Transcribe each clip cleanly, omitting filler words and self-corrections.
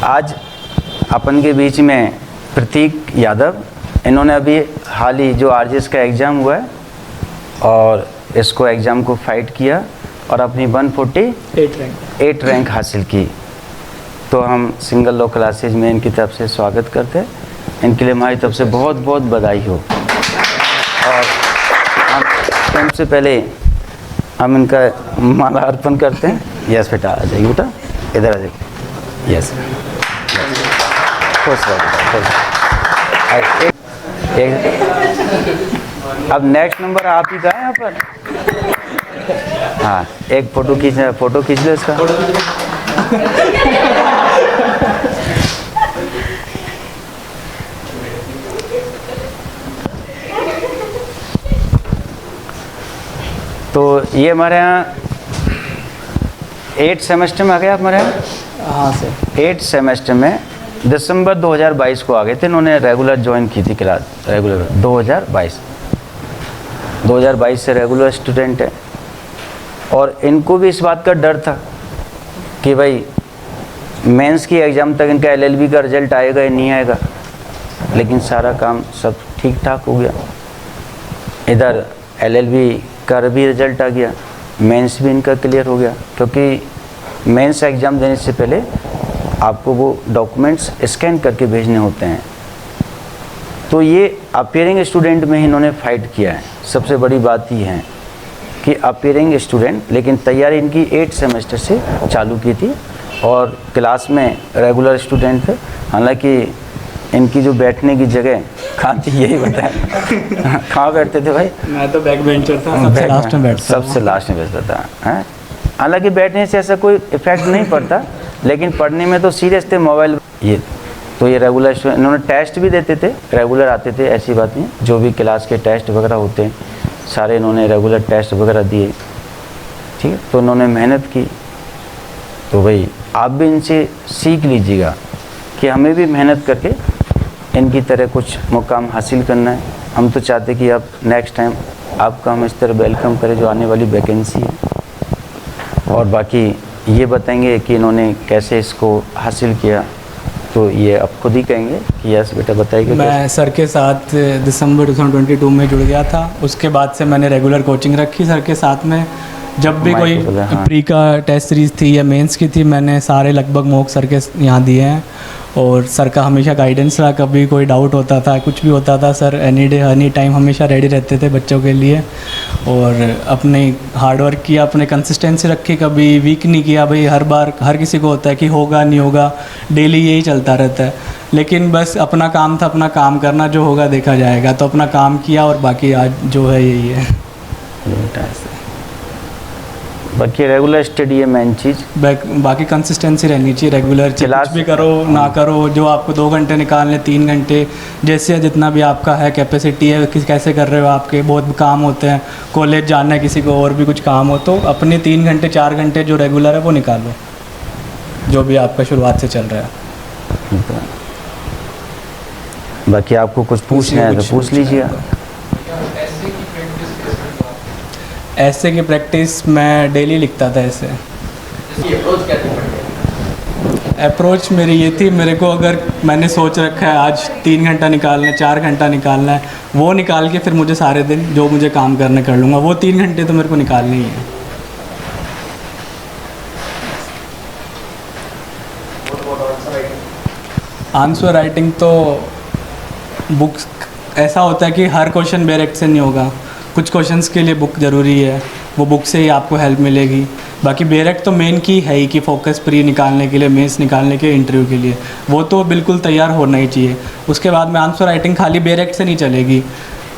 आज अपन के बीच में प्रतीक यादव, इन्होंने अभी हाल ही जो आरजेएस का एग्ज़ाम हुआ है और इसको एग्ज़ाम को फाइट किया और अपनी 148 रैंक हासिल की। तो हम सिंगल लॉ क्लासेज में इनकी तरफ से स्वागत करते हैं। इनके लिए हमारी तरफ से बहुत बहुत बधाई हो। और हम सबसे पहले हम इनका माला अर्पण करते हैं। यस बेटा, आ जाइए बेटा, इधर आ जाइए। यस, खुश रहो बेटा, खुश। अब नेक्स्ट नंबर आप ही का है यहाँ पर। हाँ, एक फ़ोटो खींच लो इसका। तो ये हमारे यहाँ 8 सेमेस्टर में आ गए आप हमारे यहाँ। हाँ सर, 8 सेमेस्टर में दिसंबर 2022 को आ गए थे। इन्होंने रेगुलर ज्वाइन की थी क्लास, रेगुलर 2022 से रेगुलर स्टूडेंट है। और इनको भी इस बात का डर था कि भाई मेंस की एग्ज़ाम तक इनका एलएलबी का रिज़ल्ट आएगा या नहीं आएगा, लेकिन सारा काम सब ठीक ठाक हो गया। इधर एलएलबी का भी रिज़ल्ट आ गया, मेंस भी इनका क्लियर हो गया, क्योंकि मेंस एग्ज़ाम देने से पहले आपको वो डॉक्यूमेंट्स स्कैन करके भेजने होते हैं। तो ये अपीयरिंग स्टूडेंट में इन्होंने फ़ाइट किया है। सबसे बड़ी बात ये है कि अपीयरिंग स्टूडेंट, लेकिन तैयारी इनकी 8 सेमेस्टर से चालू की थी और क्लास में रेगुलर स्टूडेंट थे। हालांकि इनकी जो बैठने की जगह कहाँ थी यही बताया। कहाँ बैठते थे भाई? मैं तो बैक बेंचर था, सबसे लास्ट में बैठता था। सबसे लास्ट में बैठता था। हैं, हालांकि बैठने से ऐसा कोई इफेक्ट नहीं पड़ता, लेकिन पढ़ने में तो सीरियस थे। मोबाइल ये तो ये रेगुलर इन्होंने टेस्ट भी देते थे, रेगुलर आते थे, ऐसी बात नहीं। जो भी क्लास के टेस्ट वगैरह होते हैं सारे इन्होंने रेगुलर टेस्ट वगैरह दिए, ठीक है। तो इन्होंने मेहनत की। तो भाई आप भी इनसे सीख लीजिएगा कि हमें भी मेहनत करके इनकी तरह कुछ मुकाम हासिल करना है। हम तो चाहते कि आप नेक्स्ट टाइम आपका हम इस तरह वेलकम करें जो आने वाली वैकेंसी है। और बाकी ये बताएंगे कि इन्होंने कैसे इसको हासिल किया, तो ये आप खुद ही कहेंगे कि यस बेटा बताइए। मैं सर के साथ दिसंबर 2022 में जुड़ गया था। उसके बाद से मैंने रेगुलर कोचिंग रखी सर के साथ में। जब भी कोई प्री का टेस्ट सीरीज़ थी या मेंस की थी, मैंने सारे लगभग मॉक सर के यहाँ दिए हैं। और सर का हमेशा गाइडेंस रहा। कभी कोई डाउट होता था, कुछ भी होता था, sir any day any time हमेशा रेडी रहते थे बच्चों के लिए। और अपने हार्डवर्क किया, अपने कंसिस्टेंसी रखी, कभी वीक नहीं किया। भाई हर बार हर किसी को होता है कि होगा नहीं होगा, डेली यही चलता रहता है। लेकिन बस अपना काम था, अपना काम करना, जो होगा देखा जाएगा। तो अपना काम किया और बाकी आज जो है यही है। बाकी रेगुलर स्टडी है मेन चीज़, बाकी कंसिस्टेंसी रहनी चाहिए। रेगुलर कुछ भी करो ना करो, जो आपको 2 घंटे निकालने, 3 घंटे, जैसे जितना भी आपका है कैपेसिटी है, कैसे कर रहे हो। आपके बहुत काम होते हैं, कॉलेज जाना है, किसी को और भी कुछ काम हो, तो अपने 3 घंटे 4 घंटे जो रेगुलर है वो निकालो, जो भी आपका शुरुआत से चल रहा है। बाकी आपको कुछ पूछना है तो पूछ लीजिए। ऐसे की प्रैक्टिस मैं डेली लिखता था। ऐसे अप्रोच मेरी ये थी, मेरे को अगर मैंने सोच रखा है आज 3 घंटा निकालना है, 4 घंटा निकालना है, वो निकाल के फिर मुझे सारे दिन जो मुझे काम करने कर लूँगा। वो 3 घंटे तो मेरे को निकालने ही है। आंसर राइटिंग तो बुक्स ऐसा होता है कि हर क्वेश्चन डायरेक्ट से नहीं होगा। कुछ क्वेश्चंस के लिए बुक ज़रूरी है, वो बुक से ही आपको हेल्प मिलेगी। बाकी बेरेक्ट तो मेन की है ही कि फोकस प्री निकालने के लिए, मेंस निकालने के, इंटरव्यू के लिए, वो तो बिल्कुल तैयार होना ही चाहिए। उसके बाद में आंसर राइटिंग खाली बेरेक्ट से नहीं चलेगी।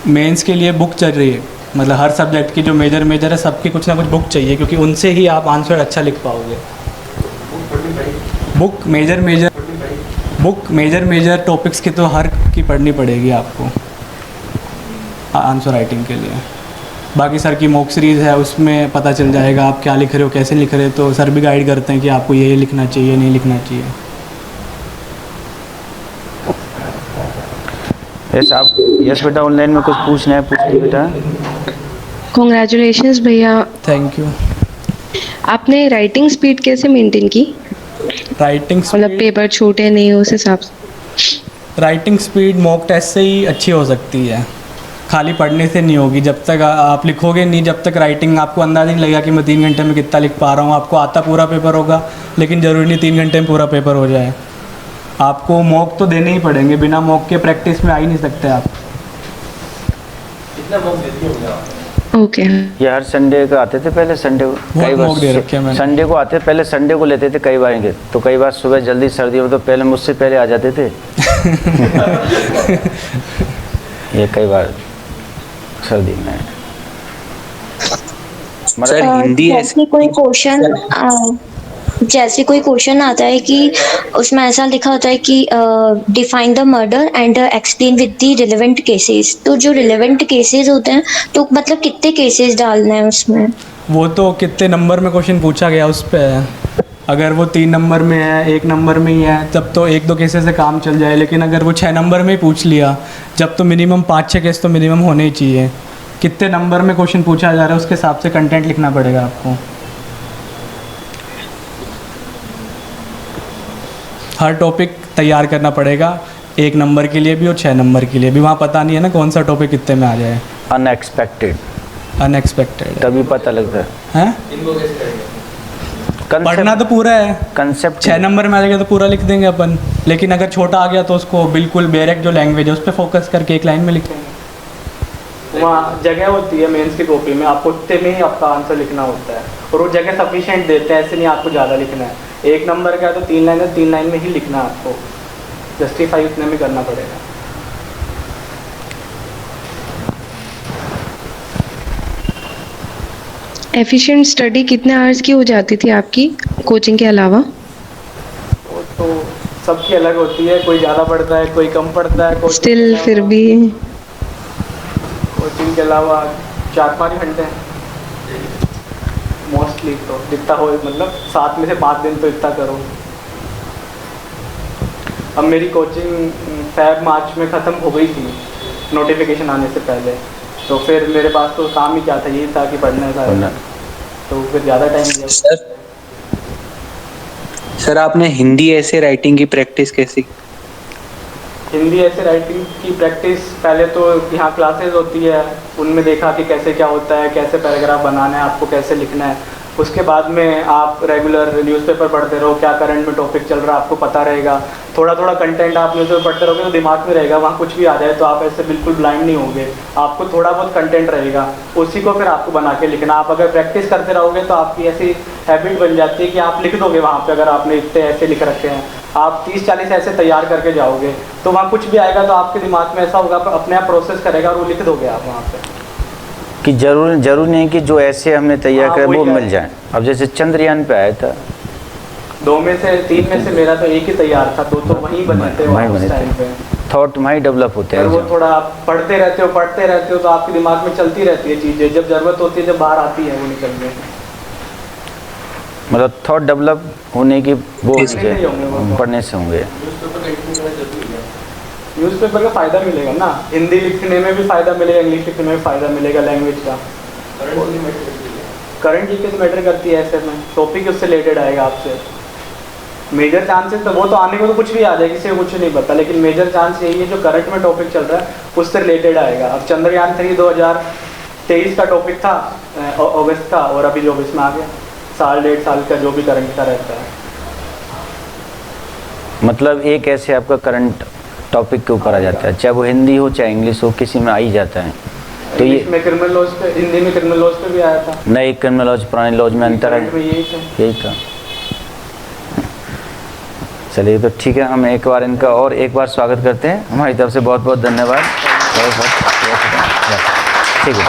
मेंस के लिए बुक चल रही है, मतलब हर सब्जेक्ट की जो मेजर है सबकी कुछ ना कुछ बुक चाहिए, क्योंकि उनसे ही आप आंसर अच्छा लिख पाओगे। बुक मेजर टॉपिक्स की तो हर की पढ़नी पड़ेगी आपको आंसर राइटिंग के लिए। बाकी सर की मॉक सीरीज़ है, उसमें पता चल जाएगा आप क्या लिख रहे हो, कैसे लिख रहे हो। तो सर भी गाइड करते हैं कि आपको ये लिखना चाहिए, नहीं लिखना चाहिए। यस बेटा, ऑनलाइन में कुछ पूछना है पूछ लीजिए बेटा। कॉन्ग्रेचुलेशंस भैया। Thank you. आपने राइटिंग स्पीड कैसे मेंटेन की? राइटिंग मतलब पेपर छूटे नहीं उस हिसाब से। राइटिंग स्पीड मॉक टेस्ट से ही अच्छी हो सकती है, खाली पढ़ने से नहीं होगी। जब तक आप लिखोगे नहीं, जब तक राइटिंग आपको अंदाज़ा नहीं लगेगा कि मैं 3 घंटे में कितना लिख पा रहा हूँ। आपको आता पूरा पेपर होगा, लेकिन ज़रूरी नहीं 3 घंटे में पूरा पेपर हो जाए। आपको मॉक तो देने ही पड़ेंगे, बिना मॉक के प्रैक्टिस में आ ही नहीं सकते आप। कितना मॉक देती होंगे आप? ओके। ये हर संडे को आते थे पहले, संडे को कई मॉक दे रखे हैं मैंने। संडे को आते पहले, संडे को लेते थे कई बार इनके, तो कई बार सुबह जल्दी सर्दी में तो पहले मुझसे पहले आ जाते थे। ये कई बार सर्दी में सर हिंदी जैसे कोई क्वेश्चन आता है कि उसमें ऐसा लिखा होता है कि define the murder and explain with the relevant cases, तो जो रिलेवेंट केसेस होते हैं तो मतलब कितने केसेस डालना है उसमें? वो तो कितने नंबर में क्वेश्चन पूछा गया उस पर है। अगर वो 3 नंबर में है, 1 नंबर में ही है, तब तो 1-2 केसेस से काम चल जाए। लेकिन अगर वो 6 नंबर में ही पूछ लिया, जब तो मिनिमम 5-6 केस तो मिनिमम होने ही चाहिए। कितने नंबर में क्वेश्चन पूछा जा रहा है उसके हिसाब से कंटेंट लिखना पड़ेगा आपको। हर टॉपिक तैयार करना पड़ेगा, 1 नंबर के लिए भी और 6 नंबर के लिए भी। वहाँ पता नहीं है ना कौन सा टॉपिक कितने में आ जाए। अनएक्सपेक्टेड तभी पता लगता है। इनको कैसे करेंगे? पढ़ना तो पूरा है, कंसेप्ट 6 नंबर में आ जाएगा तो पूरा लिख देंगे अपन। लेकिन अगर छोटा आ गया तो उसको बिल्कुल बेरेक जो लैंग्वेज है उस पर फोकस करके 1 लाइन में लिखेंगे। वहाँ जगह होती है मेंस की कॉपी में, आपको उतने में ही आपका आंसर लिखना होता है, और वो जगह सफिशिएंट देते हैं, ऐसे नहीं आपको ज़्यादा लिखना है। 1 नंबर का है तो 3 लाइन है, 3 लाइन में ही लिखना है आपको, जस्टिफाई उतने में करना पड़ेगा। एफिशिएंट स्टडी कितने आवर्स की हो जाती थी आपकी कोचिंग के अलावा? वो तो सबकी अलग होती है, कोई ज़्यादा पढ़ता है, कोई कम पढ़ता है। स्टिल फिर भी कोचिंग के अलावा 4-5 घंटे मोस्टली, तो जितना हो, मतलब 7 में से 5 दिन तो इतना करो। अब मेरी कोचिंग Feb-March में ख़त्म हो गई थी नोटिफिकेशन आने से पहले, तो फिर मेरे पास तो काम ही क्या था, यही था कि पढ़ना था, तो फिर ज़्यादा टाइम दिया। सर आपने हिंदी ऐसे राइटिंग की प्रैक्टिस कैसी? हिंदी ऐसे राइटिंग की प्रैक्टिस पहले तो यहाँ क्लासेस होती है, उनमें देखा कि कैसे क्या होता है, कैसे पैराग्राफ बनाना है, आपको कैसे लिखना है। उसके बाद में आप रेगुलर न्यूज़पेपर पढ़ते रहो, क्या करंट में टॉपिक चल रहा है आपको पता रहेगा। थोड़ा थोड़ा कंटेंट आप न्यूज़पेपर पढ़ते रहोगे तो दिमाग में रहेगा, वहाँ कुछ भी आ जाए तो आप ऐसे बिल्कुल ब्लाइंड नहीं होंगे, आपको थोड़ा बहुत कंटेंट रहेगा, उसी को फिर आपको बना के लिखना। आप अगर प्रैक्टिस करते रहोगे तो आपकी ऐसी हैबिट बन जाती है कि आप लिख दोगे वहाँ पर। अगर आपने इतने ऐसे लिख रखे हैं, आप 30-40 ऐसे तैयार करके जाओगे तो वहाँ कुछ भी आएगा तो आपके दिमाग में ऐसा होगा, अपने आप प्रोसेस करेगा और वो लिख दोगे आप वहाँ पे। कि जरूर नहीं कि जो ऐसे हमने तैयार करे वो मिल जाए। अब जैसे चंद्रयान पे आया था, 2 में से 3 में से मेरा तो एक ही तैयार था, 2 तो वहीं बने थे उस टाइम पे। थॉट वहीं डेवलप होते हैं। वो थोड़ा आप पढ़ते रहते हो तो आपके दिमाग में चलती रहती है चीज़ें, जब ज़रूरत होती है, जब बाहर आती है वो निकल के, मतलब थॉट डेवलप होने की वो पढ़ने से होंगे। न्यूज़पेपर का फ़ायदा मिलेगा ना, हिंदी लिखने में भी फ़ायदा मिलेगा, इंग्लिश लिखने में भी फ़ायदा मिलेगा, लैंग्वेज का। करंट जी के मैटर करती है, ऐसे में टॉपिक उससे रिलेटेड आएगा आपसे। मेजर चांसेस तो वो तो आने को तो कुछ भी आ जाए, किसी को कुछ नहीं पता, लेकिन मेजर चांस यही है जो करंट में टॉपिक चल रहा है उससे रिलेटेड आएगा। अब चंद्रयान 3 2023 का टॉपिक था अगस्त का, और अभी जो इसमें आ गया 1.5 साल का जो भी करंट का रहता है। मतलब एक ऐसे आपका करंट टॉपिक के ऊपर आ जाता है, चाहे वो हिंदी हो चाहे इंग्लिश हो, किसी में आ ही जाता है। तो ये में क्रिमिनल लॉज पे, हिंदी में क्रिमिनल लॉज पे भी आया था। नए क्रिमिनल लॉज पुराने लॉज में अंतर है, यही था। चलिए तो ठीक है, हम एक बार स्वागत करते हैं। हमारी तरफ से बहुत बहुत धन्यवाद। ठीक है।